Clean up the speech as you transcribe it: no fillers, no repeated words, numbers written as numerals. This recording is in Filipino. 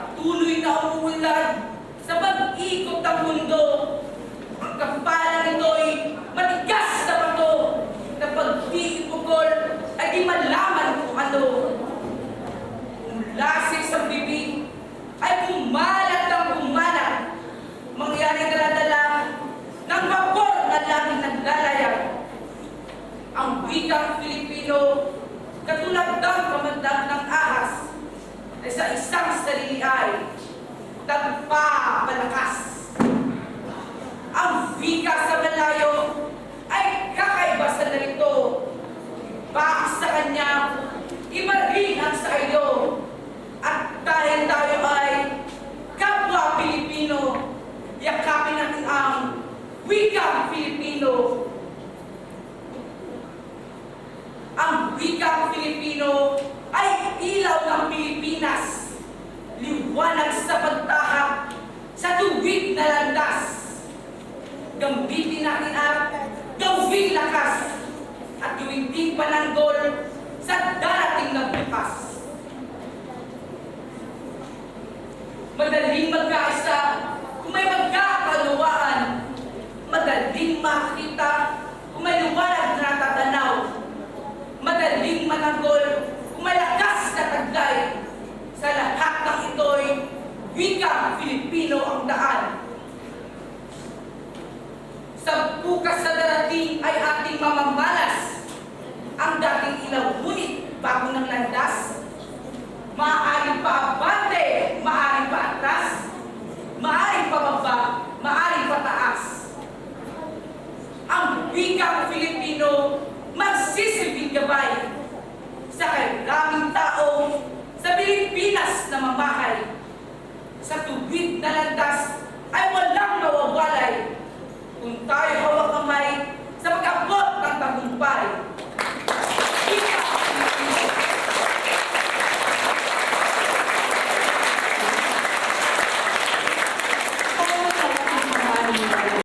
patuloy na umuunlad sa pag-ikot ng mundo. Ang kapalang ito'y matigas na bato na pag di ipukol ay di malaman kung ano. Mula sa isang bibig ay kumalat ng kumalat, mangyaring daladala ng vapor na laging naglalayag. Ang wikang Filipino, katulad ng kamandag ng ahas, ay sa isang sarili ay nagpapalakas. Ang wika sa malayo ay kakaiba sa narito. Bakit sa kanya, iba rin ang sa iyo. At dahil tayo ay kapwa Pilipino, yakapin natin ang wikang Filipino. Ang wikang Filipino ay ilaw ng Pilipinas, liwanag sa pagtahak sa tuwid na landas. Gamitin natin ang gawing lakas at gawing di pananggol sa darating na bukas. Madaling magkaisa kung may magkakalawaan, madaling makita kung may liwanag na natatanaw, madaling mananggol kung may lakas na taglay. Sa lahat ng ito'y wikang Filipino ang daan. Sa bukas na darating ay ating mamamalas ang dating ilaw, ngunit bago ng landas, maaari